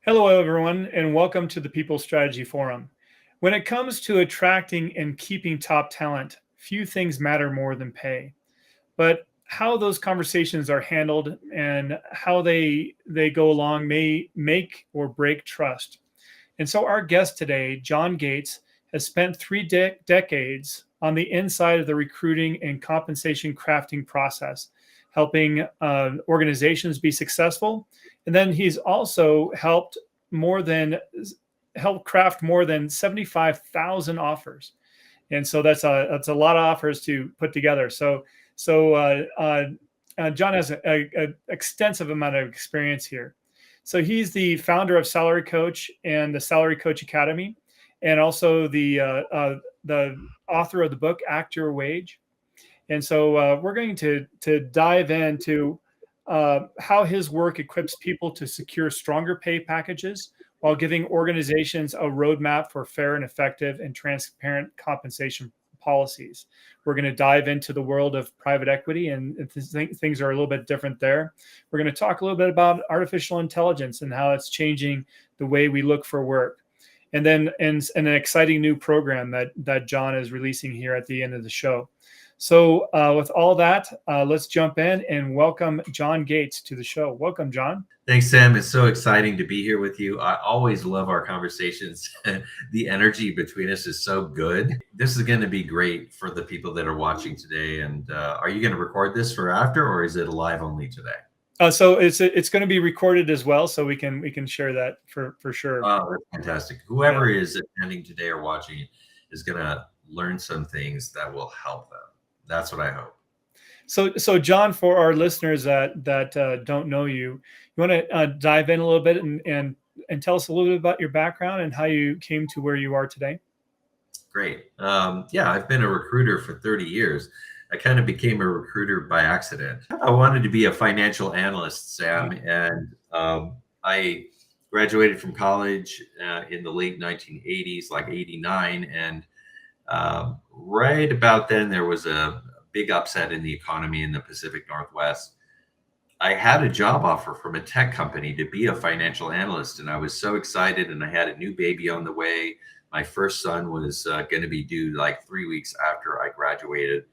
Hello, everyone, and welcome to the People Strategy Forum. When it comes to attracting and keeping top talent, few things matter more than pay. But how those conversations are handled and how they go along may make or break trust. And so our guest today, John Gates, has spent three decades on the inside of the recruiting and compensation crafting process, helping organizations be successful. And then he's also more than helped craft more than 75,000 offers. And so that's a lot of offers to put together. So John has a extensive amount of experience here. So he's the founder of Salary Coach and the Salary Coach Academy, and also the author of the book Act Your Wage. And so we're going to dive into how his work equips people to secure stronger pay packages while giving organizations a roadmap for fair and effective and transparent compensation policies. We're going to dive into the world of private equity, and things are a little bit different there. We're going to talk a little bit about artificial intelligence and how it's changing the way we look for work. And then an exciting new program that John is releasing here at the end of the show. So with all that, let's jump in and welcome John Gates to the show. Welcome, John. Thanks, Sam. It's so exciting to be here with you. I always love our conversations. The energy between us is so good. This is going to be great for the people that are watching today. And are you going to record this for after, or is it live only today? So it's going to be recorded as well, so we can share that for sure. Oh, that's fantastic. Whoever is attending today or watching is going to learn some things that will help them. That's what I hope. So John, for our listeners that don't know you, you want to dive in a little bit and tell us a little bit about your background and how you came to where you are today? Great. Yeah, I've been a recruiter for 30 years. I kind of became a recruiter by accident. I wanted to be a financial analyst, Sam, and I graduated from college in the late 1980s, like 89, and right about then there was a big upset in the economy in the Pacific Northwest. I had a job offer from a tech company to be a financial analyst, and I was so excited, and I had a new baby on the way. My first son was going to be due like 3 weeks after I graduated.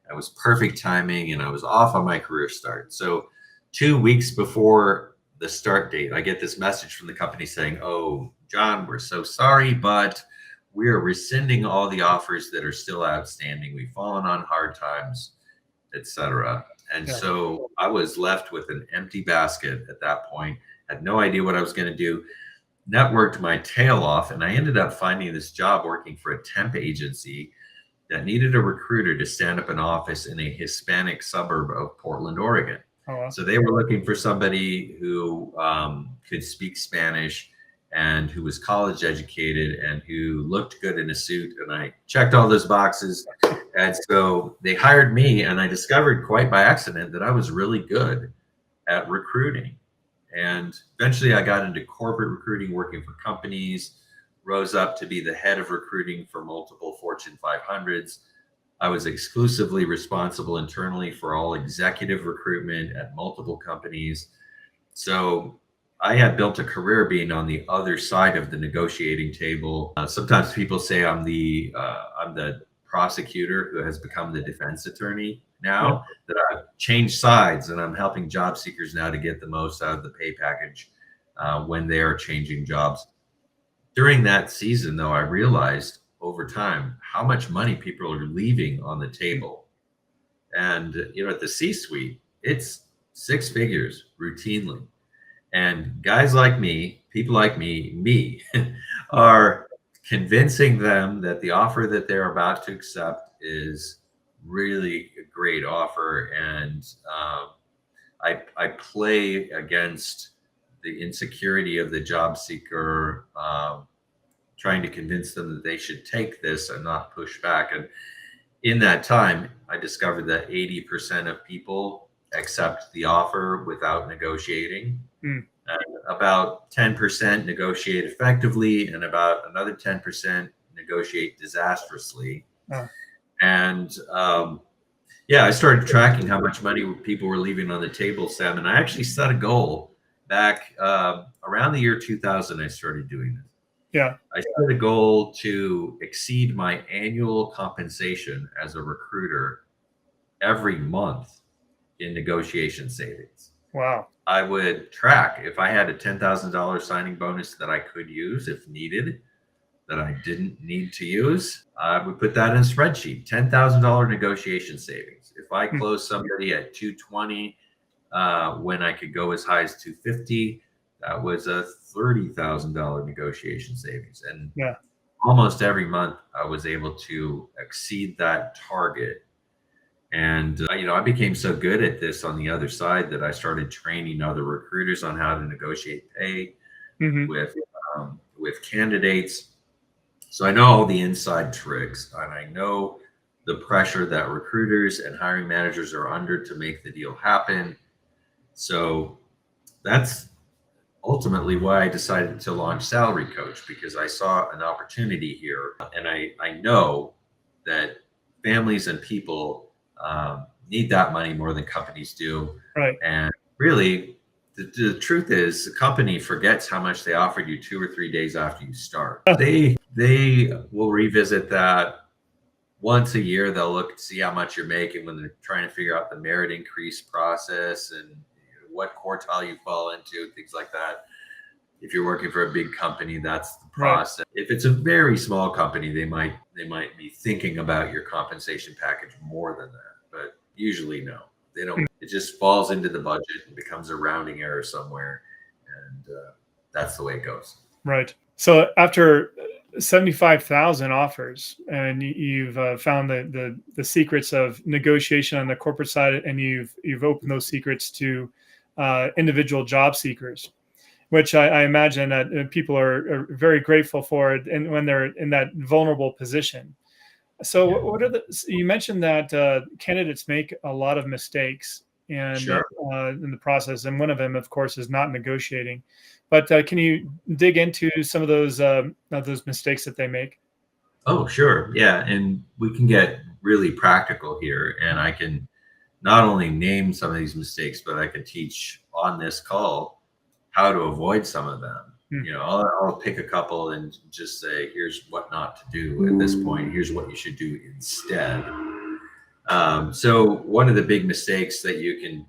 It was perfect timing, and I was off on my career start. So 2 weeks before the start date, I get this message from the company saying, "Oh, John, we're so sorry, but we are rescinding all the offers that are still outstanding. We've fallen on hard times, etc." And so I was left with an empty basket at that point, had no idea what I was going to do, networked my tail off, and I ended up finding this job working for a temp agency that needed a recruiter to stand up an office in a Hispanic suburb of Portland, Oregon. Oh, wow. So they were looking for somebody who could speak Spanish and who was college educated and who looked good in a suit. And I checked all those boxes. And so they hired me, and I discovered quite by accident that I was really good at recruiting. And eventually I got into corporate recruiting, working for companies, rose up to be the head of recruiting for multiple Fortune 500s. I was exclusively responsible internally for all executive recruitment at multiple companies. So I had built a career being on the other side of the negotiating table. Sometimes people say I'm the prosecutor who has become the defense attorney now, that I've changed sides, and I'm helping job seekers now to get the most out of the pay package when they are changing jobs. During that season, though, I realized over time how much money people are leaving on the table. And, at the C-suite, it's six figures routinely. And guys like me, people like me are convincing them that the offer that they're about to accept is really a great offer. And I play against the insecurity of the job seeker, trying to convince them that they should take this and not push back. And in that time, I discovered that 80% of people accept the offer without negotiating. And about 10% negotiate effectively, and about another 10% negotiate disastrously. And I started tracking how much money people were leaving on the table, Sam, and I actually set a goal back around the year 2000, I started doing this. Yeah. I set a goal to exceed my annual compensation as a recruiter every month in negotiation savings. Wow. I would track if I had a $10,000 signing bonus that I could use if needed, that I didn't need to use, I would put that in a spreadsheet. $10,000 negotiation savings. If I close somebody at 220, when I could go as high as 250, that was a $30,000 negotiation savings. And Yeah. almost every month I was able to exceed that target. And, I became so good at this on the other side that I started training other recruiters on how to negotiate pay with candidates. So I know all the inside tricks, and I know the pressure that recruiters and hiring managers are under to make the deal happen. So that's ultimately why I decided to launch Salary Coach, because I saw an opportunity here. And I know that families and people need that money more than companies do. Right. And really, the truth is, the company forgets how much they offered you 2 or 3 days after you start. They will revisit that once a year. They'll look to see how much you're making when they're trying to figure out the merit increase process and what quartile you fall into, things like that. If you're working for a big company, that's the process. Right. If it's a very small company, they might be thinking about your compensation package more than that, but usually no, they don't. It just falls into the budget and becomes a rounding error somewhere, and that's the way it goes. Right. So after 75,000 offers, and you've found the secrets of negotiation on the corporate side, and you've opened those secrets to individual job seekers, which I imagine that people are very grateful for it, and when they're in that vulnerable position. So what are you mentioned that candidates make a lot of mistakes and Sure. In the process, and one of them, of course, is not negotiating. But can you dig into some of those mistakes that they make? Oh, sure. Yeah. And we can get really practical here. And I can not only name some of these mistakes, but I can teach on this call how to avoid some of them. I'll pick a couple and just say, here's what not to do at this point. Here's what you should do instead. So one of the big mistakes that you can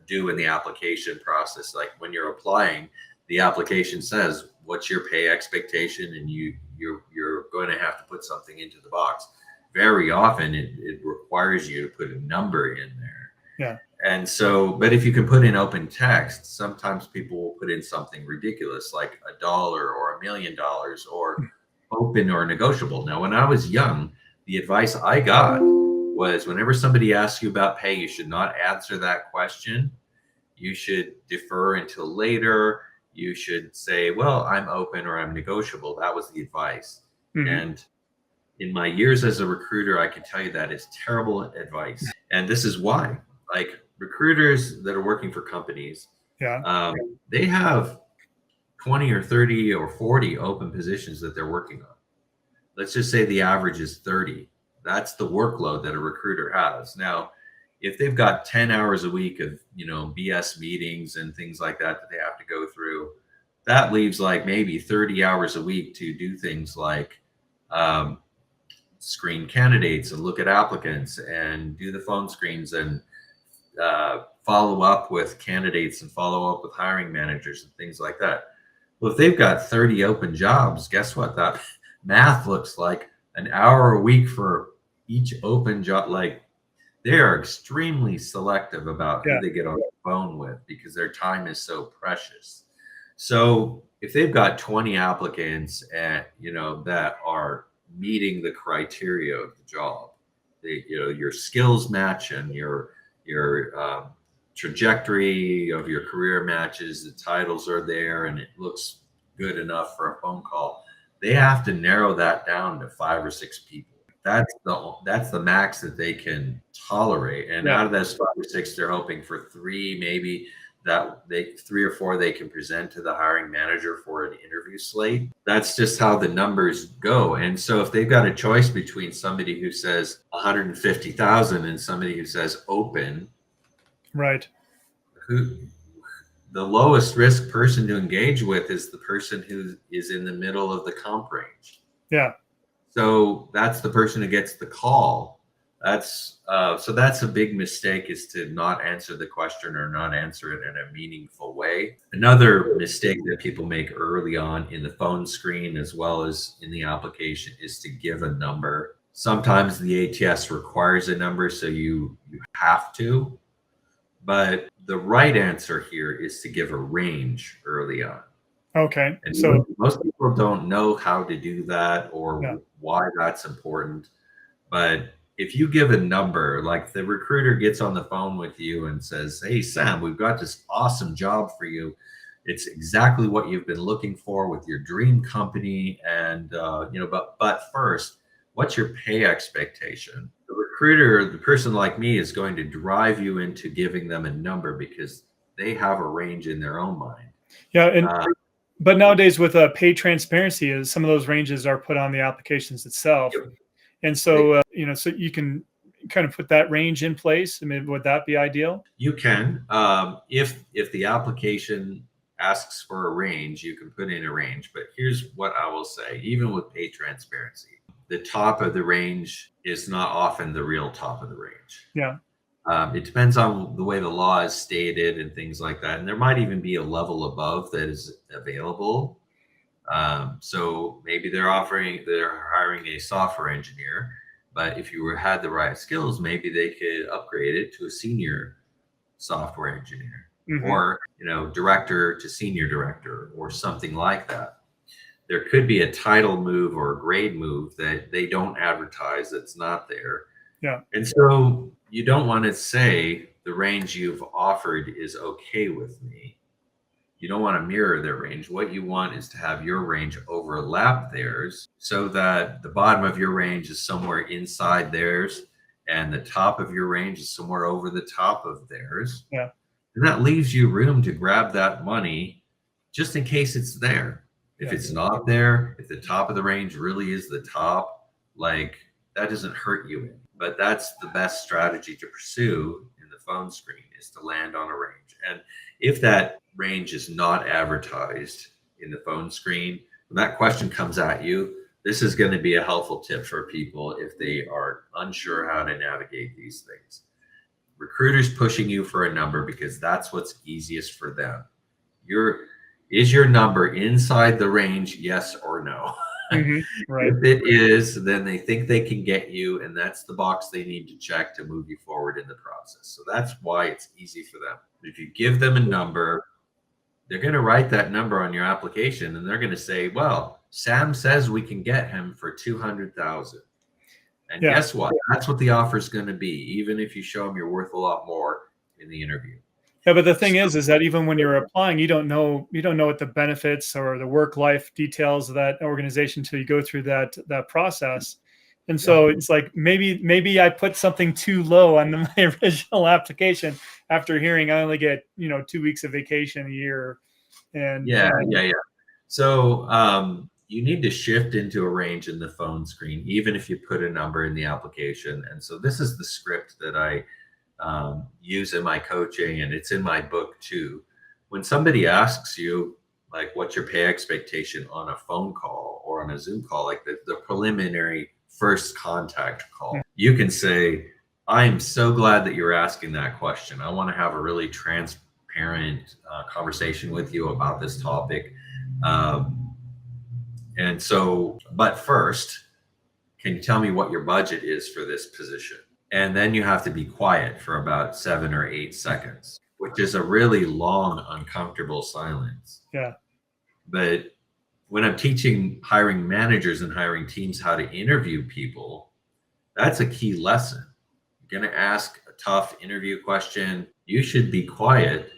do in the application process, like when you're applying, the application says what's your pay expectation, and you're going to have to put something into the box. Very often it requires you to put a number in there. Yeah. And so, but if you can put in open text, sometimes people will put in something ridiculous like $1 or $1 million or open or negotiable. Now, when I was young, the advice I got was whenever somebody asks you about pay, you should not answer that question. You should defer until later. You should say, well, I'm open or I'm negotiable. That was the advice. And in my years as a recruiter, I can tell you that is terrible advice. And this is why. Like, recruiters that are working for companies, they have 20 or 30 or 40 open positions that they're working on. Let's just say the average is 30. That's the workload that a recruiter has. Now, if they've got 10 hours a week of, BS meetings and things like that they have to go through, that leaves like maybe 30 hours a week to do things like screen candidates and look at applicants and do the phone screens and follow up with candidates and follow up with hiring managers and things like that. Well, if they've got 30 open jobs, guess what? That math looks like an hour a week for each open job. Like, they are extremely selective about who they get on the phone with because their time is so precious. So if they've got 20 applicants and, that are meeting the criteria of the job, your skills match and your trajectory of your career matches, the titles are there, and it looks good enough for a phone call, they have to narrow that down to 5 or 6 people. That's the max that they can tolerate. And out of those 5 or 6, they're hoping for 3, maybe 3 or 4 they can present to the hiring manager for an interview slate. That's just how the numbers go. And so if they've got a choice between somebody who says 150,000 and somebody who says open, right, the lowest risk person to engage with is the person who is in the middle of the comp range. Yeah. So that's the person who gets the call. So that's a big mistake, is to not answer the question or not answer it in a meaningful way. Another mistake that people make early on in the phone screen as well as in the application is to give a number. Sometimes the ATS requires a number, so you have to. But the right answer here is to give a range early on. Okay. And So most people don't know how to do that or yeah. why that's important. But if you give a number, like the recruiter gets on the phone with you and says, "Hey, Sam, we've got this awesome job for you. It's exactly what you've been looking for with your dream company. And, but first, what's your pay expectation?" The recruiter, the person like me, is going to drive you into giving them a number because they have a range in their own mind. Yeah. And but nowadays with pay transparency, is some of those ranges are put on the applications itself. Yep. And so, so you can kind of put that range in place. I mean, would that be ideal? You can, if the application asks for a range, you can put in a range. But here's what I will say: even with pay transparency, the top of the range is not often the real top of the range. Yeah. It depends on the way the law is stated and things like that. And there might even be a level above that is available. So maybe they're hiring a software engineer, but if you had the right skills, maybe they could upgrade it to a senior software engineer, or director to senior director, or something like that. There could be a title move or a grade move that they don't advertise, that's not there. Yeah. And so you don't want to say the range you've offered is okay with me. You don't want to mirror their range. What you want is to have your range overlap theirs, so that the bottom of your range is somewhere inside theirs and the top of your range is somewhere over the top of theirs. Yeah. And that leaves you room to grab that money just in case it's there. If it's not there, if the top of the range really is the top, like, that doesn't hurt you any. But that's the best strategy to pursue in the phone screen, is to land on a range. And if that range is not advertised in the phone screen, when that question comes at you, this is going to be a helpful tip for people if they are unsure how to navigate these things. Recruiters pushing you for a number because that's what's easiest for them. Is your number inside the range, yes or no? Right. If it is, then they think they can get you, and that's the box they need to check to move you forward in the process. So that's why it's easy for them. If you give them a number, they're going to write that number on your application, and they're going to say, "Well, Sam says we can get him for $200,000." And guess what? That's what the offer is going to be, even if you show them you're worth a lot more in the interview. Yeah, but the thing is that even when you're applying, you don't know what the benefits or the work-life details of that organization until you go through that process. And so it's like, maybe I put something too low on my original application after hearing I only get 2 weeks of vacation a year. And so you need to shift into a range in the phone screen, even if you put a number in the application. And so this is the script that I use in my coaching, and it's in my book too. When somebody asks you, like, what's your pay expectation on a phone call or on a Zoom call, like the preliminary first contact call, you can say, "I'm so glad that you're asking that question. I want to have a really transparent conversation with you about this topic. And so, but first, can you tell me what your budget is for this position?" And then you have to be quiet for about 7 or 8 seconds, which is a really long, uncomfortable silence. Yeah. But when I'm teaching hiring managers and hiring teams how to interview people, that's a key lesson. You're going to ask a tough interview question. You should be quiet,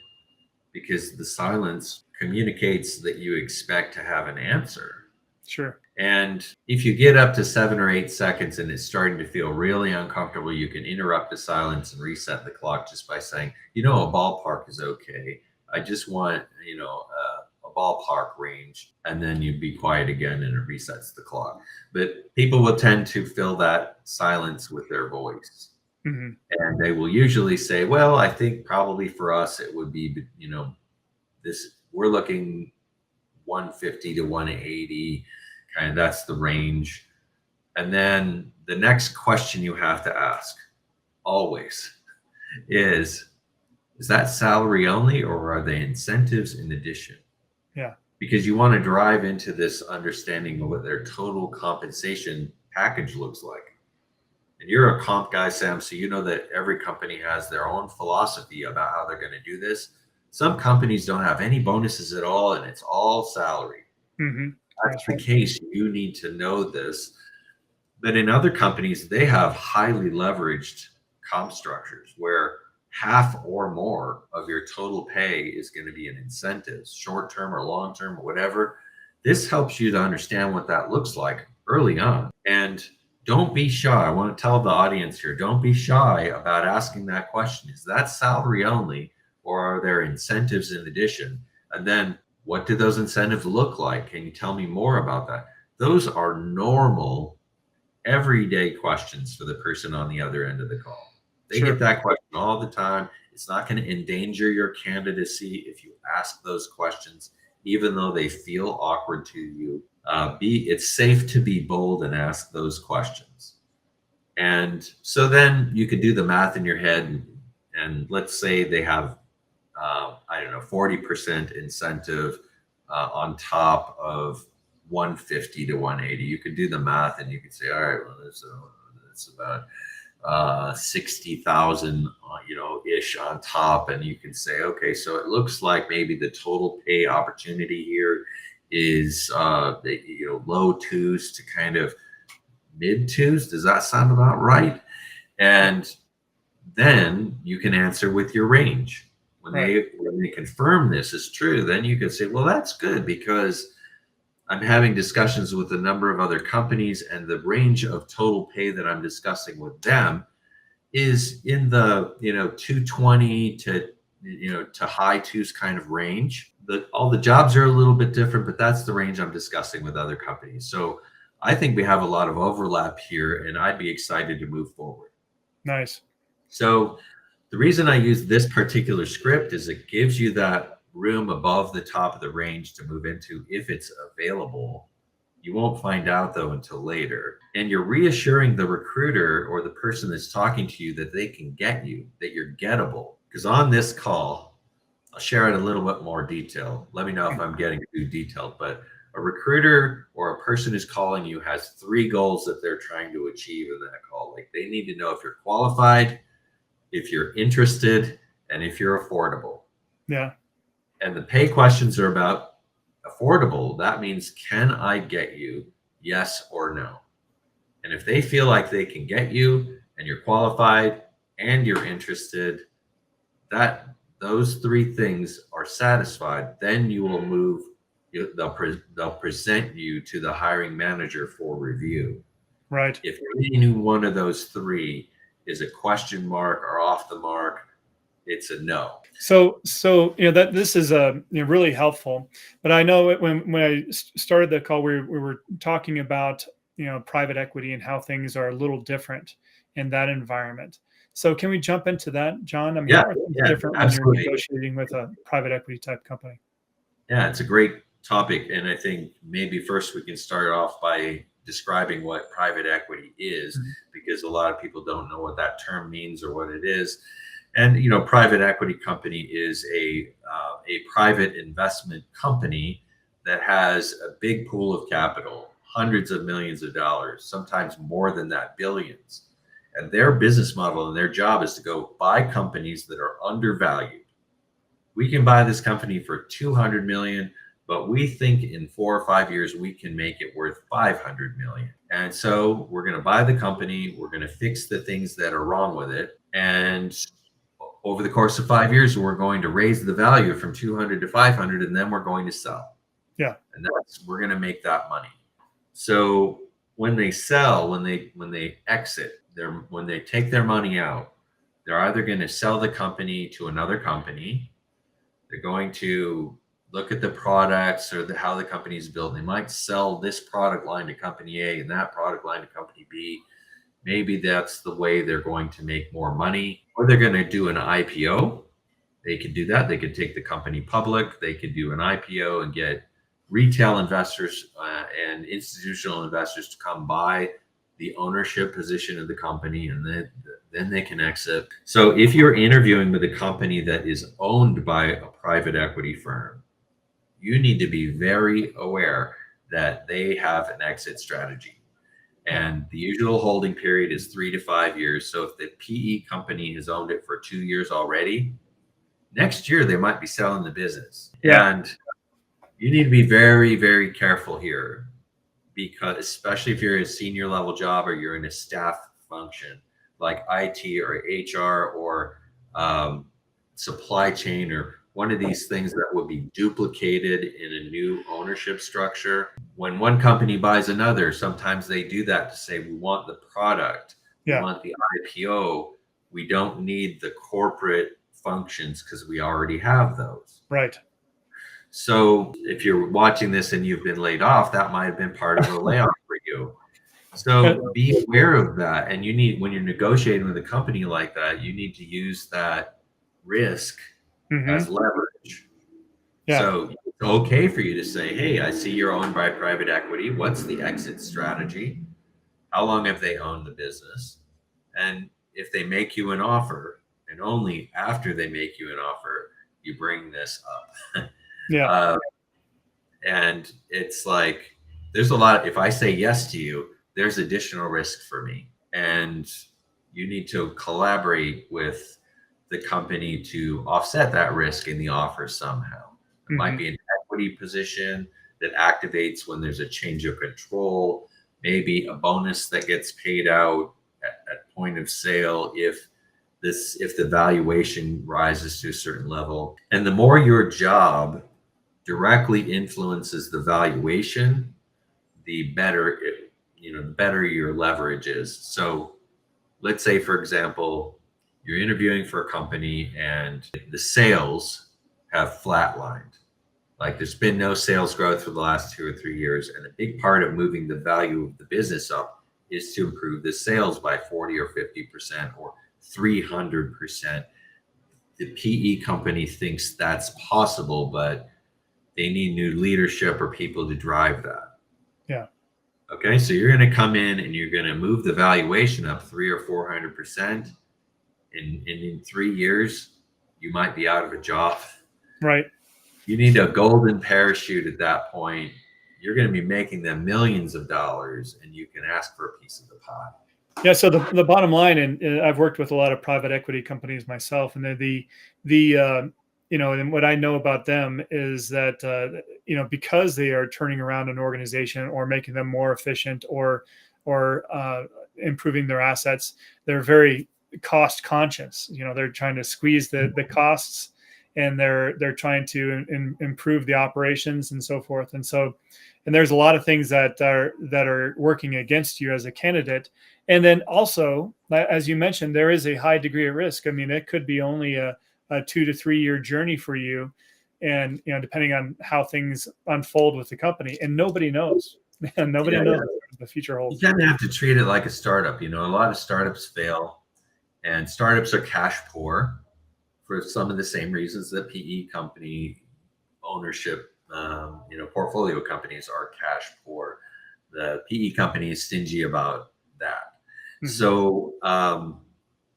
because the silence communicates that you expect to have an answer. Sure. And if you get up to 7 or 8 seconds and it's starting to feel really uncomfortable, you can interrupt the silence and reset the clock just by saying, a ballpark is okay. I just want, a ballpark range. And then you be quiet again and it resets the clock. But people will tend to fill that silence with their voice. And they will usually say, "Well, I think probably for us it would be, we're looking 150 to 180, kind of, that's the range. And then the next question you have to ask always is that salary only, or are they incentives in addition? Yeah. Because you want to drive into this understanding of what their total compensation package looks like. And you're a comp guy, Sam, so you know that every company has their own philosophy about how they're going to do this. Some companies don't have any bonuses at all, and it's all salary. Mm-hmm. That's the case. You need to know this. But in other companies, they have highly leveraged comp structures where half or more of your total pay is going to be in incentives, short-term or long-term or whatever. This helps you to understand what that looks like early on. And don't be shy. I want to tell the audience here, don't be shy about asking that question. Is that salary only, or are there incentives in addition? And then what do those incentives look like? Can you tell me more about that? Those are normal, everyday questions for the person on the other end of the call. They get that question all the time. It's not going to endanger your candidacy if you ask those questions, even though they feel awkward to you. It's safe to be bold and ask those questions. And so then you could do the math in your head, and let's say they have, 40% incentive on top of 150 to 180. You could do the math and you could say, all right, well, it's about 60,000, ish on top. And you can say, okay, so it looks like maybe the total pay opportunity here is, low twos to kind of mid twos. Does that sound about right? And then you can answer with your range. When they confirm this is true, then you can say, well, that's good, because I'm having discussions with a number of other companies, and the range of total pay that I'm discussing with them is in the 220 to high twos kind of range. All the jobs are a little bit different, but that's the range I'm discussing with other companies. So I think we have a lot of overlap here, and I'd be excited to move forward. Nice. So the reason I use this particular script is it gives you that room above the top of the range to move into if it's available. You won't find out, though, until later. And you're reassuring the recruiter or the person that's talking to you that they can get you, that you're gettable. Because on this call, I'll share it a little bit more detail. Let me know if I'm getting too detailed. But a recruiter or a person who's calling you has 3 goals that they're trying to achieve in that call. Like, they need to know if you're qualified, if you're interested, and if you're affordable. Yeah. And the pay questions are about affordable. That means, can I get you? Yes or no. And if they feel like they can get you and you're qualified and you're interested, that those 3 things are satisfied, then you will move. They'll present you to the hiring manager for review. Right. If any one of those 3 is a question mark or off the mark, it's a no. So that this is really helpful. But I know when I started the call, we were talking about private equity and how things are a little different in that environment. So can we jump into that, John? I mean, how are things different absolutely. when you're negotiating with a private equity type company? Yeah, it's a great topic, and I think maybe first we can start off by describing what private equity is, because a lot of people don't know what that term means or what it is. And private equity company is a private investment company that has a big pool of capital, hundreds of millions of dollars, sometimes more than that, billions. And their business model and their job is to go buy companies that are undervalued. We can buy this company for $200 million, but we think in 4 or 5 years we can make it worth $500 million. And so we're going to buy the company. We're going to fix the things that are wrong with it, and over the course of 5 years, we're going to raise the value from 200 to 500, and then we're going to sell. Yeah. And we're going to make that money. So when they sell, when they exit, when they take their money out, they're either going to sell the company to another company. They're going to look at the products or how the company is built. They might sell this product line to company A and that product line to company B. Maybe that's the way they're going to make more money, or they're going to do an IPO, They could do that. They could take the company public. They could do an IPO and get retail investors and institutional investors to come buy the ownership position of the company, and then they can exit. So if you're interviewing with a company that is owned by a private equity firm, you need to be very aware that they have an exit strategy. And the usual holding period is 3 to 5 years. So if the PE company has owned it for 2 years already, next year they might be selling the business. Yeah. And you need to be very, very careful here, because especially if you're in a senior level job or you're in a staff function like IT or HR or supply chain, or one of these things that will be duplicated in a new ownership structure. When one company buys another, sometimes they do that to say, we want the product, we want the IPO, we don't need the corporate functions because we already have those. Right. So if you're watching this and you've been laid off, that might have been part of a layoff for you. So be aware of that. And you need, when you're negotiating with a company like that, you need to use that risk as leverage. Yeah. So it's okay for you to say, hey, I see you're owned by private equity. What's the exit strategy? How long have they owned the business? And if they make you an offer, and only after they make you an offer, you bring this up. Yeah. And it's like, there's a lot, if I say yes to you, there's additional risk for me. And you need to collaborate with the company to offset that risk in the offer somehow. It might be an equity position that activates when there's a change of control, maybe a bonus that gets paid out at point of sale if the valuation rises to a certain level. And the more your job directly influences the valuation, the better the better your leverage is. So let's say, for example, you're interviewing for a company and the sales have flatlined. Like there's been no sales growth for the last 2 or 3 years. And a big part of moving the value of the business up is to improve the sales by 40 or 50% or 300%. The PE company thinks that's possible, but they need new leadership or people to drive that. Yeah. Okay, so you're going to come in and you're going to move the valuation up 300 or 400%. In 3 years, you might be out of a job. Right. You need a golden parachute at that point. You're going to be making them millions of dollars, and you can ask for a piece of the pie. Yeah. So the bottom line, and I've worked with a lot of private equity companies myself, and and what I know about them is that because they are turning around an organization or making them more efficient or improving their assets, they're very cost conscious. They're trying to squeeze the costs, and they're trying to improve the operations and so forth. And there's a lot of things that are working against you as a candidate. And then also, as you mentioned, there is a high degree of risk. I mean, it could be only a 2 to 3 year journey for you, and depending on how things unfold with the company, and nobody knows. Nobody knows what the future holds. You kind of have to treat it like a startup. A lot of startups fail, and startups are cash poor for some of the same reasons that PE company ownership, portfolio companies are cash poor. The PE company is stingy about that. So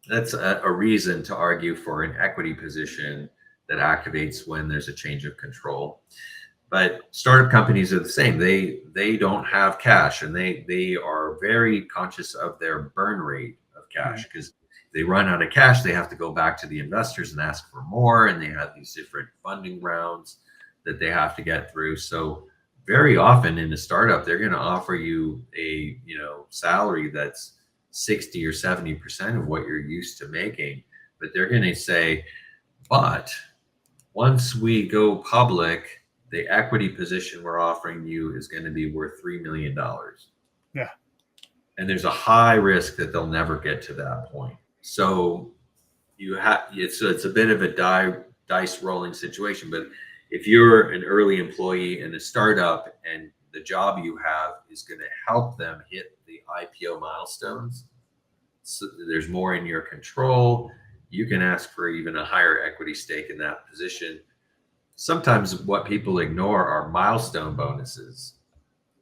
that's a reason to argue for an equity position that activates when there's a change of control. But startup companies are the same. They don't have cash, and they are very conscious of their burn rate of cash, because they run out of cash, they have to go back to the investors and ask for more, and they have these different funding rounds that they have to get through. So very often in a startup, they're going to offer you a salary that's 60 or 70% of what you're used to making, but they're going to say, but once we go public, the equity position we're offering you is going to be worth $3 million. Yeah. And there's a high risk that they'll never get to that point. So it's a bit of a dice rolling situation. But if you're an early employee in a startup and the job you have is going to help them hit the IPO milestones, so there's more in your control, you can ask for even a higher equity stake in that position. Sometimes what people ignore are milestone bonuses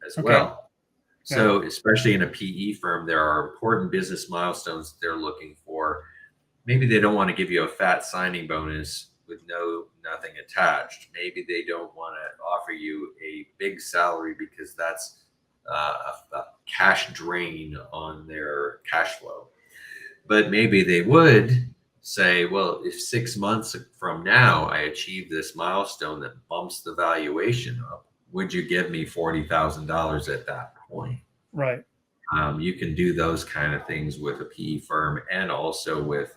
as Okay. well. Yeah. So, especially in a PE firm, there are important business milestones they're looking for. Maybe they don't want to give you a fat signing bonus with nothing attached. Maybe they don't want to offer you a big salary because that's a cash drain on their cash flow. But maybe they would say, well, if 6 months from now I achieve this milestone that bumps the valuation up, would you give me $40,000 at that point? Right. You can do those kind of things with a PE firm and also with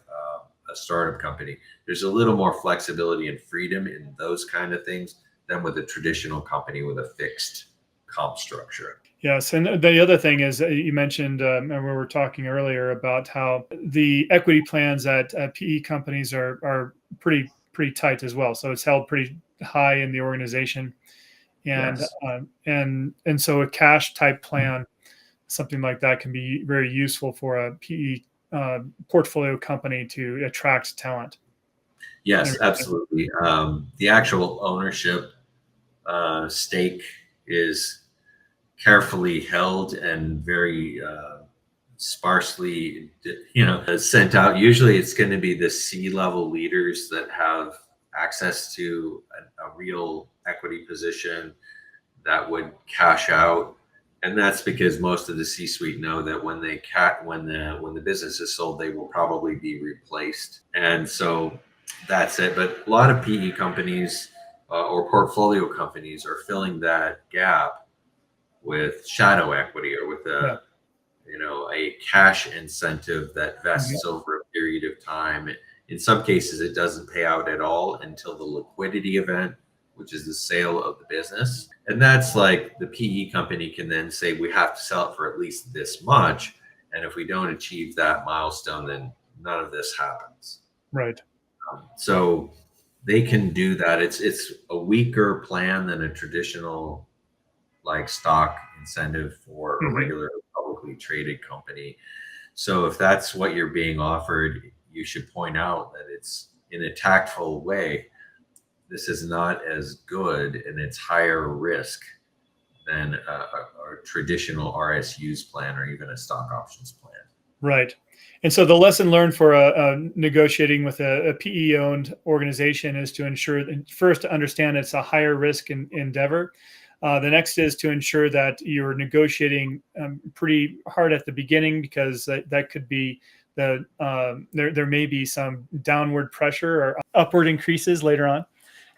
a startup company. There's a little more flexibility and freedom in those kind of things than with a traditional company with a fixed comp structure. Yes, and the other thing is you mentioned, and we were talking earlier about how the equity plans at PE companies are pretty tight as well. So it's held pretty high in the organization, and Yes. and so a cash type plan, something like that, can be very useful for a PE portfolio company to attract talent. Yes, absolutely. The actual ownership stake is carefully held and very sparsely, sent out. Usually, it's going to be the C-level leaders that have access to a real equity position that would cash out, and that's because most of the C-suite know that when the business is sold, they will probably be replaced, and so that's it. But a lot of PE companies or portfolio companies are filling that gap with shadow equity or with a cash incentive that vests over a period of time. In some cases, it doesn't pay out at all until the liquidity event, which is the sale of the business. And that's like the PE company can then say, we have to sell it for at least this much. And if we don't achieve that milestone, then none of this happens. Right. So they can do that. It's a weaker plan than a traditional like stock incentive for a regular publicly traded company. So if that's what you're being offered, you should point out that it's in a tactful way. This is not as good and it's higher risk than a traditional RSUs plan or even a stock options plan. Right. And so the lesson learned for negotiating with a PE-owned organization is to ensure, first, to understand it's a higher risk endeavor. The next is to ensure that you're negotiating pretty hard at the beginning, because that could be there may be some downward pressure or upward increases later on.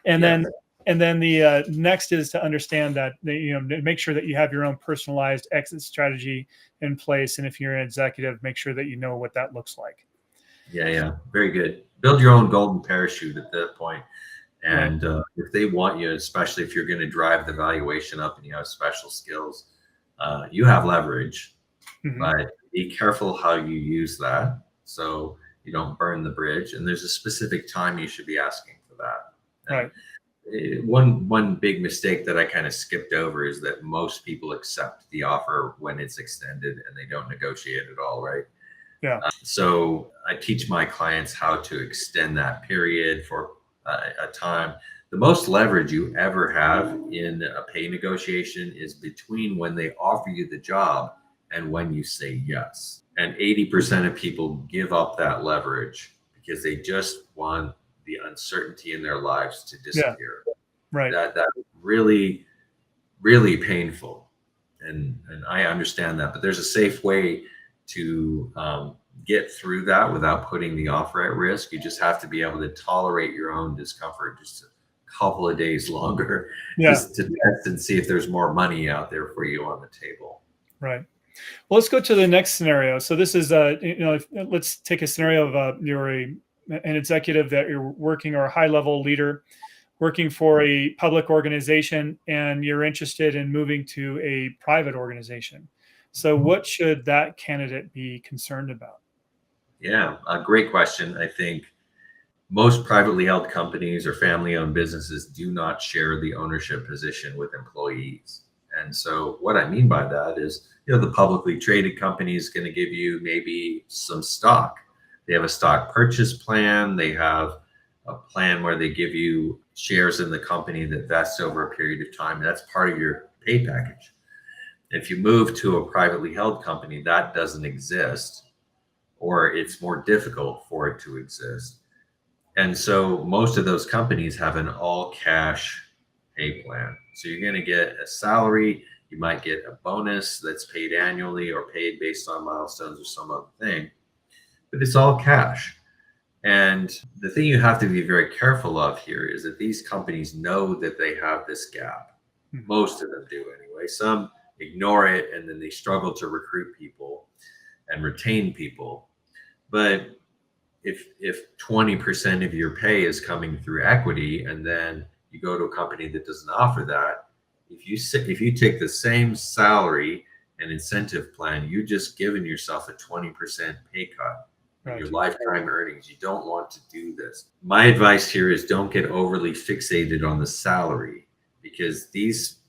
And then the next is to understand that make sure that you have your own personalized exit strategy in place, and if you're an executive, make sure that you know what that looks like. Yeah, very good. Build your own golden parachute at that point. And if they want you, especially if you're going to drive the valuation up and you have special skills, you have leverage. But be careful how you use that so you don't burn the bridge. And there's a specific time you should be asking for that. Right. One big mistake that I kind of skipped over is that most people accept the offer when it's extended and they don't negotiate at all, right? Yeah. So I teach my clients how to extend that period for a time. The most leverage you ever have in a pay negotiation is between when they offer you the job and when you say yes. And 80% of people give up that leverage because they just want the uncertainty in their lives to disappear. Yeah. Right. That really, really painful. And I understand that, but there's a safe way to get through that without putting the offer at risk. You just have to be able to tolerate your own discomfort just a couple of days longer, just to test and see if there's more money out there for you on the table. Right. Well, let's go to the next scenario. So this is, let's take a scenario of you're an executive that you're working, or a high-level leader working for a public organization, and you're interested in moving to a private organization. So what should that candidate be concerned about? Yeah, a great question. I think most privately held companies or family-owned businesses do not share the ownership position with employees. And so what I mean by that is, the publicly traded company is going to give you maybe some stock. They have a stock purchase plan. They have a plan where they give you shares in the company that vests over a period of time. That's part of your pay package. If you move to a privately held company, that doesn't exist, or it's more difficult for it to exist. And so most of those companies have an all cash pay plan. So you're going to get a salary. You might get a bonus that's paid annually or paid based on milestones or some other thing, but it's all cash. And the thing you have to be very careful of here is that these companies know that they have this gap. Most of them do anyway. Some ignore it and then they struggle to recruit people and retain people. But if 20% of your pay is coming through equity and then you go to a company that doesn't offer that, if you take the same salary and incentive plan, you're just giving yourself a 20% pay cut. Right. Your lifetime earnings. You don't want to do this. My advice here is don't get overly fixated on the salary, because these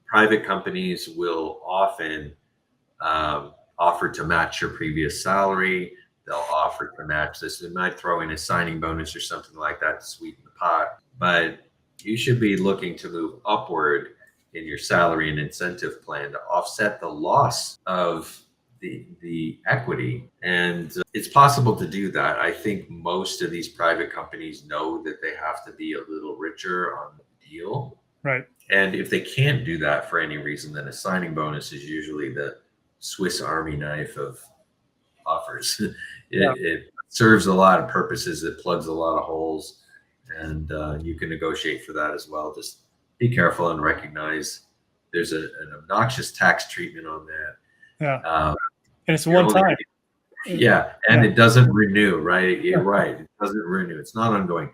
private companies will often offer to match your previous salary. They'll offer to match this. They might throw in a signing bonus or something like that to sweeten the pot. But you should be looking to move upward in your salary and incentive plan to offset the loss of the equity. And it's possible to do that. I think most of these private companies know that they have to be a little richer on the deal. Right. And if they can't do that for any reason, then a signing bonus is usually the Swiss Army knife of offers. It serves a lot of purposes. It plugs a lot of holes, and you can negotiate for that as well. Just be careful and recognize there's an obnoxious tax treatment on that. Yeah. And it's one time. Yeah. And it doesn't renew, right? You're right. It doesn't renew. It's not ongoing.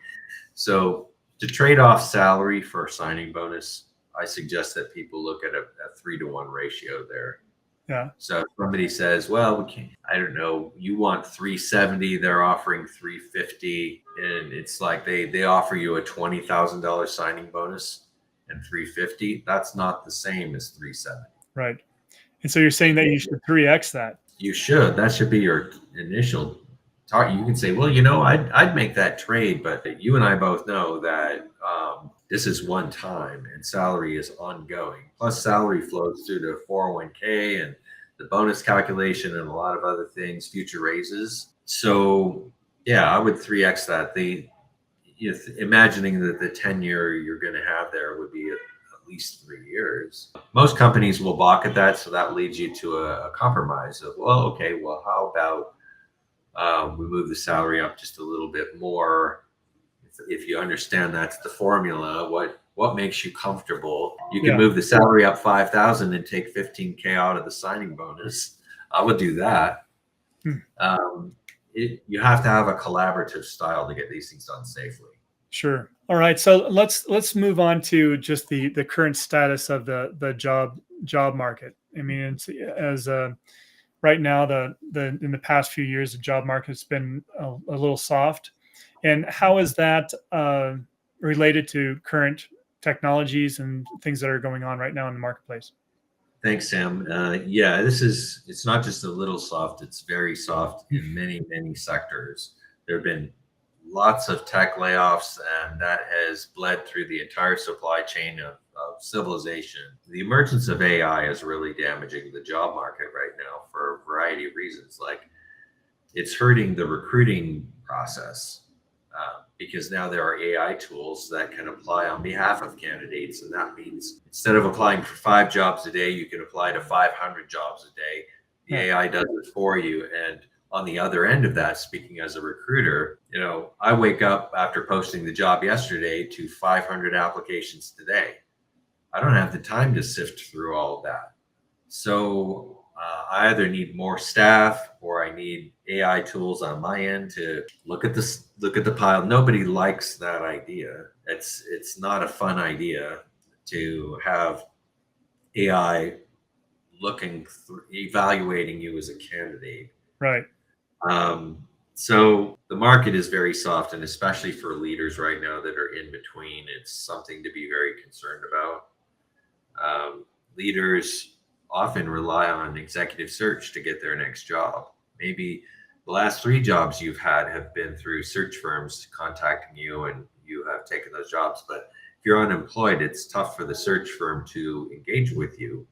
So to trade off salary for a signing bonus, I suggest that people look at a 3-to-1 ratio there. Yeah. So if somebody says, well, we can't, I don't know, you want 370, they're offering 350, and it's like they offer you a $20,000 signing bonus and 350. That's not the same as 370. Right. And so you're saying that you should 3x that. You should. That should be your initial target. You can say, well, I'd make that trade, but you and I both know that this is one time and salary is ongoing. Plus salary flows through to 401k and the bonus calculation and a lot of other things, future raises. So yeah, I would 3x that. Imagining that the tenure you're going to have there would be at least 3 years. Most companies will balk at that, so that leads you to a compromise of, well, okay, well, how about we move the salary up just a little bit more? If you understand that's the formula, what makes you comfortable? You can move the salary up 5,000 and take 15K out of the signing bonus. I would do that. You have to have a collaborative style to get these things done safely. Sure. All right. So let's move on to just the current status of the job market. I mean, it's, as right now, in the past few years, the job market's been a little soft. And how is that related to current technologies and things that are going on right now in the marketplace? Thanks, Sam. Yeah, it's not just a little soft, it's very soft in many, many sectors. There have been lots of tech layoffs, and that has bled through the entire supply chain of civilization. The emergence of AI is really damaging the job market right now for a variety of reasons. Like, it's hurting the recruiting process. Because now there are AI tools that can apply on behalf of candidates. And that means instead of applying for 5 jobs a day, you can apply to 500 jobs a day. The AI does it for you. And on the other end of that, speaking as a recruiter, I wake up after posting the job yesterday to 500 applications today. I don't have the time to sift through all of that. So I either need more staff or I need AI tools on my end to look at the pile. Nobody likes that idea. It's not a fun idea to have AI evaluating you as a candidate. Right. So the market is very soft, and especially for leaders right now that are in between, it's something to be very concerned about. Leaders often rely on executive search to get their next job. Maybe The last 3 jobs you've had have been through search firms contacting you, and you have taken those jobs. But if you're unemployed, it's tough for the search firm to engage with you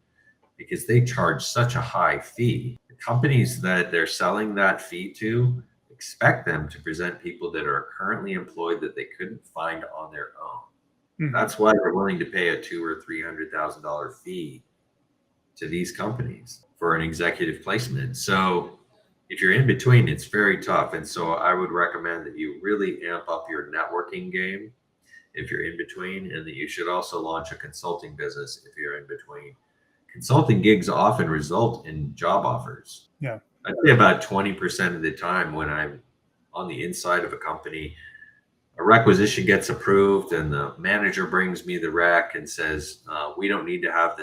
because they charge such a high fee. The companies that they're selling that fee to expect them to present people that are currently employed that they couldn't find on their own. Mhm. That's why they're willing to pay a $200,000 or $300,000 fee to these companies for an executive placement. So if you're in between, it's very tough. And so I would recommend that you really amp up your networking game if you're in between, and that you should also launch a consulting business if you're in between. Consulting gigs often result in job offers. Yeah. I'd say about 20% of the time when I'm on the inside of a company, a requisition gets approved and the manager brings me the rec and says, we don't need to have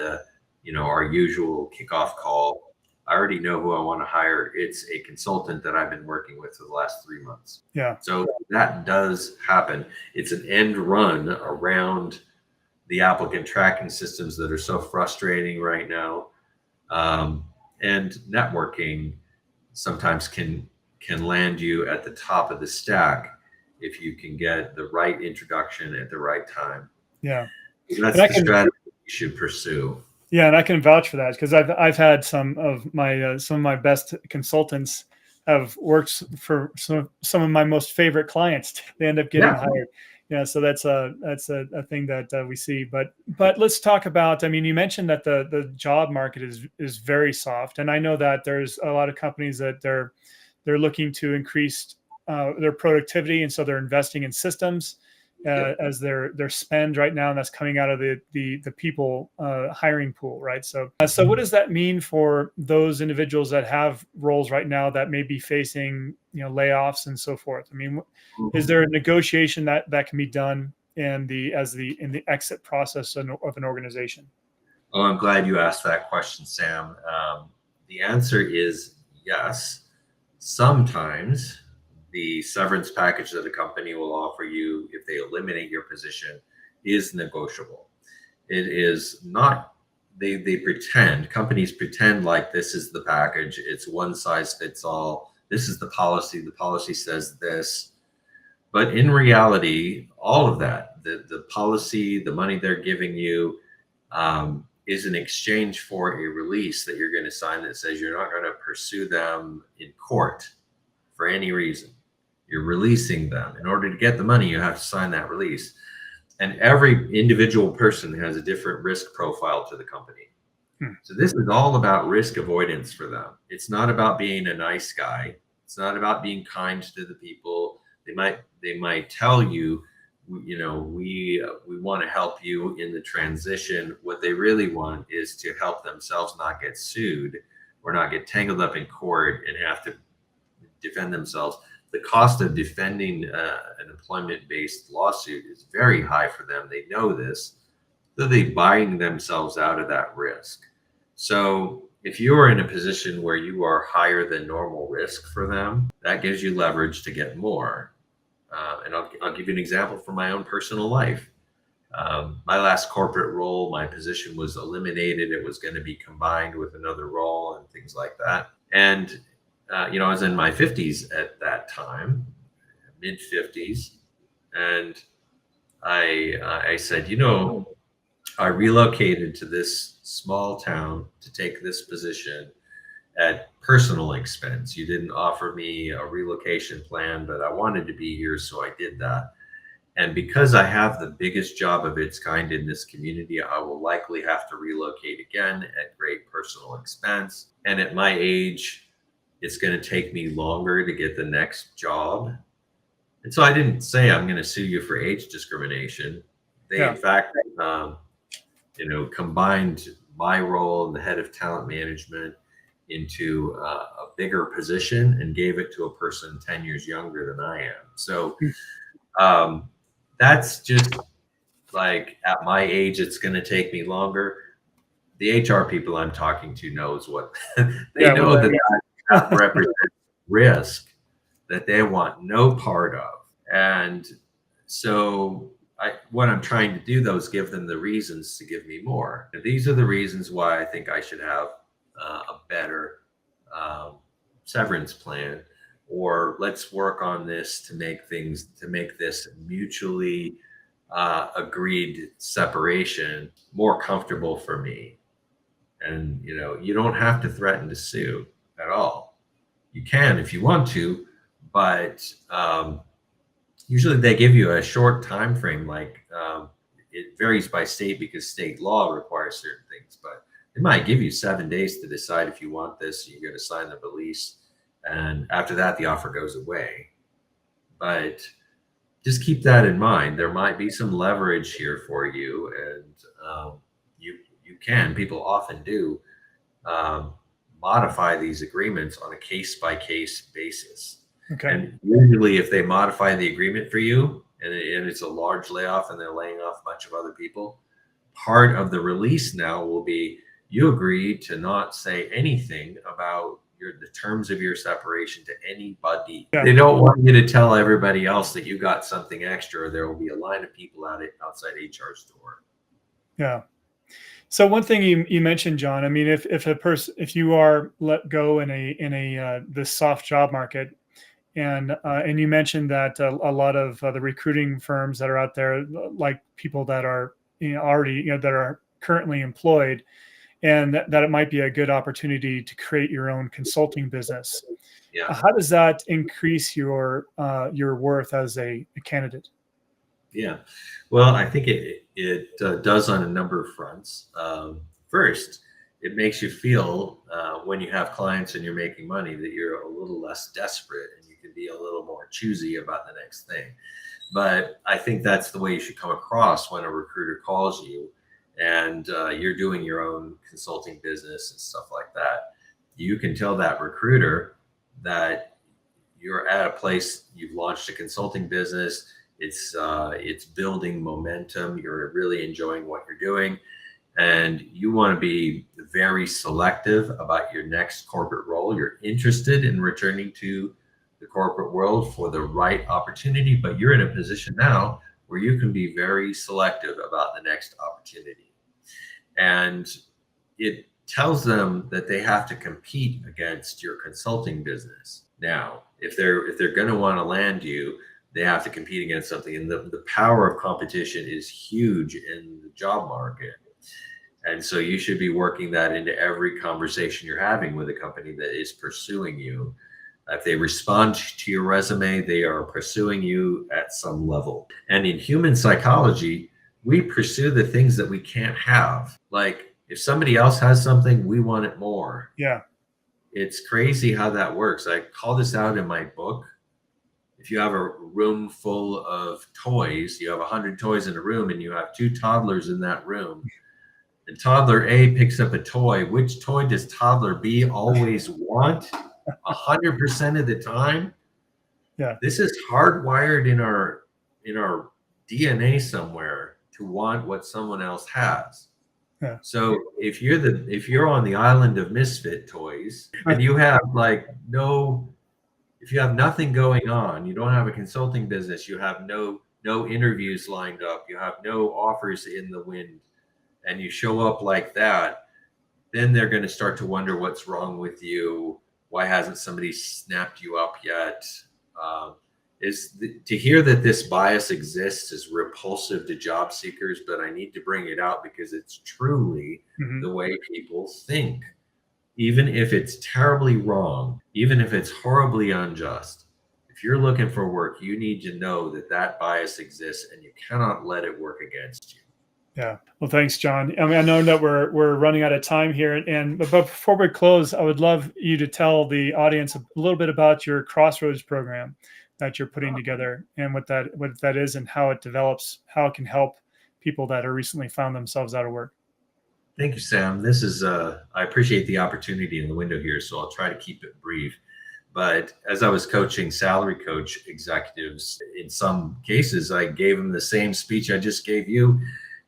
our usual kickoff call. I already know who I want to hire. It's a consultant that I've been working with for the last 3 months. Yeah. So that does happen. It's an end run around the applicant tracking systems that are so frustrating right now. And networking sometimes can land you at the top of the stack if you can get the right introduction at the right time. Yeah. That's the strategy you should pursue. Yeah, and I can vouch for that because I've had some of my best consultants have worked for some of my most favorite clients. They end up getting hired. Yeah, so that's a thing that we see. But let's talk about. I mean, you mentioned that the job market is very soft, and I know that there's a lot of companies that they're looking to increase their productivity, and so they're investing in systems as their spend right now, and that's coming out of the people hiring pool, right? So what does that mean for those individuals that have roles right now that may be facing layoffs and so forth? I mean, is there a negotiation that can be done in the exit process of an organization? Oh, I'm glad you asked that question, Sam. The answer is yes. Sometimes the severance package that a company will offer you if they eliminate your position is negotiable. It is not, they pretend, companies pretend like this is the package. It's one size fits all. This is the policy says this. But in reality, all of that, the policy, the money they're giving you, is an exchange for a release that you're going to sign that says you're not going to pursue them in court for any reason. You're releasing them. In order to get the money, you have to sign that release. And every individual person has a different risk profile to the company. So this is all about risk avoidance for them. It's not about being a nice guy. It's not about being kind to the people. They might tell you, we want to help you in the transition. What they really want is to help themselves not get sued or not get tangled up in court and have to defend themselves. The cost of defending an employment-based lawsuit is very high for them. They know this, so they're buying themselves out of that risk. So if you are in a position where you are higher than normal risk for them, that gives you leverage to get more. And I'll give you an example from my own personal life. My last corporate role, my position was eliminated. It was going to be combined with another role and things like that. And I was in my 50s at that time, mid 50s. And I said, I relocated to this small town to take this position at personal expense. You didn't offer me a relocation plan, but I wanted to be here, so I did that. And because I have the biggest job of its kind in this community, I will likely have to relocate again at great personal expense. And at my age, it's going to take me longer to get the next job. And so I didn't say I'm going to sue you for age discrimination. They, in fact, combined my role in the head of talent management into a bigger position and gave it to a person 10 years younger than I am. So that's just like, at my age, it's going to take me longer. The HR people I'm talking to knows what they know that represents risk that they want no part of. And so what I'm trying to do, though, is give them the reasons to give me more. And these are the reasons why I think I should have a better severance plan, or let's work on this to make this mutually agreed separation more comfortable for me. And you don't have to threaten to sue at all. You can if you want to, but usually they give you a short time frame. Like it varies by state because state law requires certain things, but it might give you 7 days to decide if you want this. You're going to sign the release, and after that, the offer goes away. But just keep that in mind. There might be some leverage here for you, and you can. People often do modify these agreements on a case-by-case basis. Okay. And usually, if they modify the agreement for you, and it's a large layoff, and they're laying off a bunch of other people, part of the release now will be you agree to not say anything about the terms of your separation to anybody. Yeah. They don't want you to tell everybody else that you got something extra, or there will be a line of people outside HR's door. Yeah. So one thing you mentioned, John, I mean, if you are let go in a this soft job market, and you mentioned that a lot of the recruiting firms that are out there, like people that are already that are currently employed, and that it might be a good opportunity to create your own consulting business. Yeah. How does that increase your worth as a candidate? Yeah, well, I think it does on a number of fronts. First, it makes you feel when you have clients and you're making money that you're a little less desperate, and you can be a little more choosy about the next thing. But I think that's the way you should come across when a recruiter calls you and you're doing your own consulting business and stuff like that. You can tell that recruiter that you're at a place, you've launched a consulting business. It's building momentum. You're really enjoying what you're doing, and you want to be very selective about your next corporate role. You're interested in returning to the corporate world for the right opportunity, but you're in a position now where you can be very selective about the next opportunity. And it tells them that they have to compete against your consulting business. Now, if they're going to want to land you, they have to compete against something. And the power of competition is huge in the job market. And so you should be working that into every conversation you're having with a company that is pursuing you. If they respond to your resume, they are pursuing you at some level. And in human psychology, we pursue the things that we can't have. Like if somebody else has something, we want it more. Yeah. It's crazy how that works. I call this out in my book. If you have a room full of toys, you have 100 toys in a room, and you have 2 toddlers in that room, and toddler A picks up a toy, which toy does toddler B always want 100% of the time? Yeah. This is hardwired in our DNA somewhere to want what someone else has. Yeah. So if you're on the island of misfit toys and you have if you have nothing going on, you don't have a consulting business, you have no interviews lined up, you have no offers in the wind, and you show up like that, then they're going to start to wonder what's wrong with you. Why hasn't somebody snapped you up yet? To hear that this bias exists is repulsive to job seekers, but I need to bring it out because it's truly the way people think. Even if it's terribly wrong, even if it's horribly unjust, if you're looking for work, you need to know that bias exists, and you cannot let it work against you. Yeah. Well, thanks, John. I mean, I know that we're running out of time here, but before we close, I would love you to tell the audience a little bit about your Crossroads program that you're putting together, and what that is, and how it develops, how it can help people that are recently found themselves out of work. Thank you, Sam. This is I appreciate the opportunity in the window here, so I'll try to keep it brief. But as I was coaching salary coach executives, in some cases, I gave them the same speech I just gave you.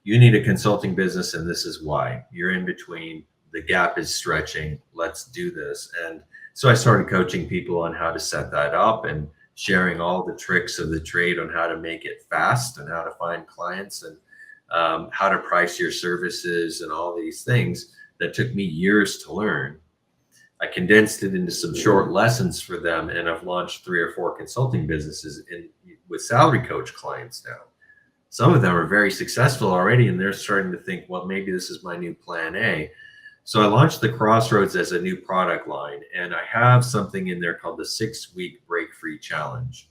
You need a consulting business, and this is why. You're in between. The gap is stretching. Let's do this. And so I started coaching people on how to set that up, and sharing all the tricks of the trade on how to make it fast, and how to find clients, and how to price your services, and all these things that took me years to learn. I condensed it into some short lessons for them, and I've launched 3 or 4 consulting businesses with salary coach clients now. Some of them are very successful already, and they're starting to think, well, maybe this is my new plan A. So I launched the Crossroads as a new product line, and I have something in there called the 6-week Break Free Challenge.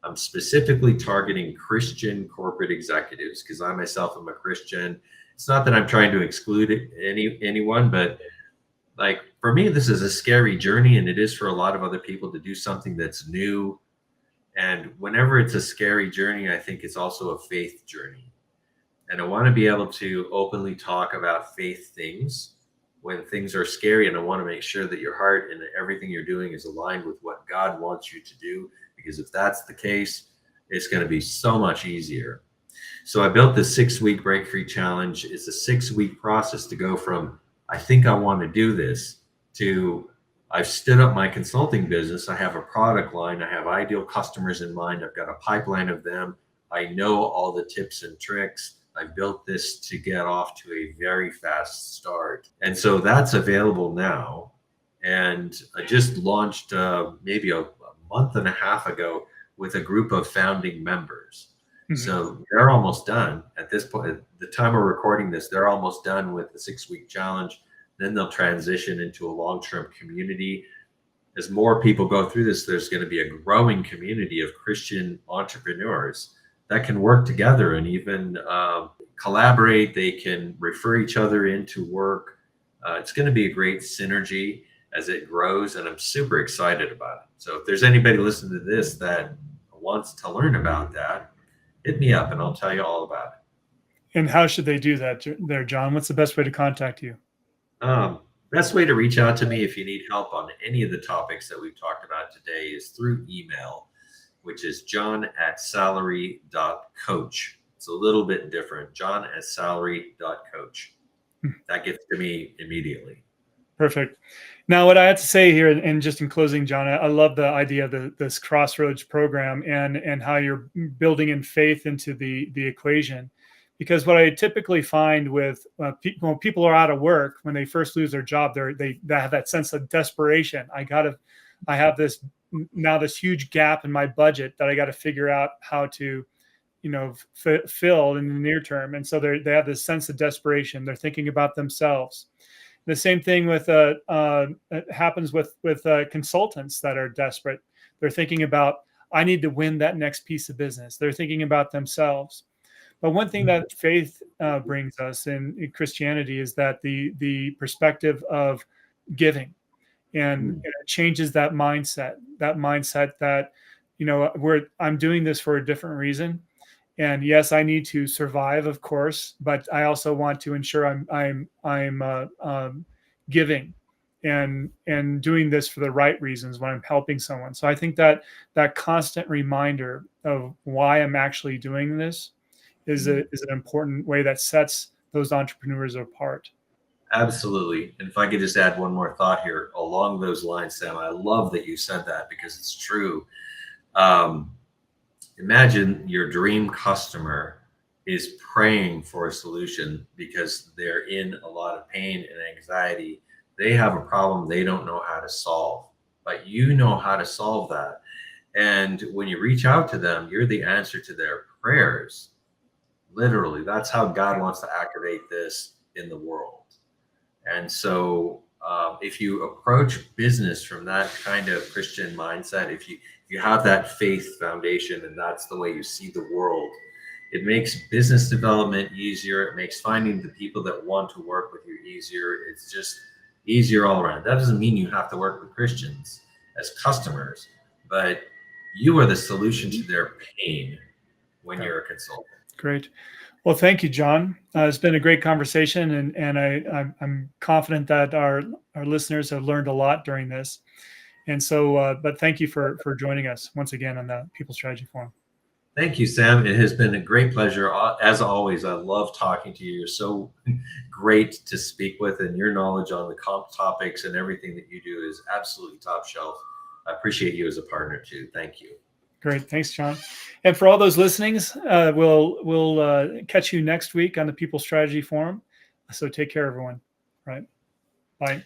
I'm specifically targeting Christian corporate executives because I myself am a Christian. It's not that I'm trying to exclude anyone, but like for me, this is a scary journey, and it is for a lot of other people to do something that's new. And whenever it's a scary journey, I think it's also a faith journey. And I want to be able to openly talk about faith things when things are scary. And I want to make sure that your heart and everything you're doing is aligned with what God wants you to do. Because if that's the case, it's going to be so much easier. So I built the 6-week Break Free Challenge. It's a 6-week process to go from, I think I want to do this, to I've stood up my consulting business. I have a product line. I have ideal customers in mind. I've got a pipeline of them. I know all the tips and tricks. I built this to get off to a very fast start. And so that's available now. And I just launched maybe a month and a half ago with a group of founding members. Mm-hmm. So they're almost done at this point. At the time we're recording this, they're almost done with the 6-week challenge. Then they'll transition into a long-term community. As more people go through this, there's going to be a growing community of Christian entrepreneurs that can work together and even collaborate. They can refer each other into work. It's going to be a great synergy as it grows, and I'm super excited about it. So if there's anybody listening to this that wants to learn about that, hit me up and I'll tell you all about it. And how should they do that there, John? What's the best way to contact you? Best way to reach out to me if you need help on any of the topics that we've talked about today is through email, which is john@salary.coach. It's a little bit different, john@salary.coach. That gets to me immediately. Perfect. Now, what I have to say here, and just in closing, John, I love the idea of this Crossroads program and how you're building in faith into the equation. Because what I typically find with when people are out of work, when they first lose their job, they have that sense of desperation. I have this huge gap in my budget that I got to figure out how to, fill in the near term. And so they have this sense of desperation. They're thinking about themselves. The same thing with it happens with consultants that are desperate. They're thinking about, I need to win that next piece of business. They're thinking about themselves. But one thing that faith brings us in Christianity is that the perspective of giving, and it changes that mindset that, I'm doing this for a different reason. And yes, I need to survive, of course, but I also want to ensure I'm giving and doing this for the right reasons when I'm helping someone. So I think that constant reminder of why I'm actually doing this is an important way that sets those entrepreneurs apart. Absolutely. And if I could just add one more thought here along those lines, Sam, I love that you said that because it's true. Imagine your dream customer is praying for a solution because they're in a lot of pain and anxiety. They have a problem they don't know how to solve, but you know how to solve that. And when you reach out to them, you're the answer to their prayers. Literally, that's how God wants to activate this in the world. And so if you approach business from that kind of Christian mindset, if you have that faith foundation and that's the way you see the world, it makes business development easier. It makes finding the people that want to work with you easier. It's just easier all around. That doesn't mean you have to work with Christians as customers, but you are the solution to their pain when you're a consultant. Great. Well, thank you, John. It's been a great conversation, and I'm confident that our listeners have learned a lot during this. And so, but thank you for joining us once again on the People Strategy Forum. Thank you, Sam. It has been a great pleasure. As always, I love talking to you. You're so great to speak with, and your knowledge on the comp topics and everything that you do is absolutely top shelf. I appreciate you as a partner too. Thank you. Great. Thanks, John. And for all those listening, we'll catch you next week on the People Strategy Forum. So take care, everyone. Right. Bye.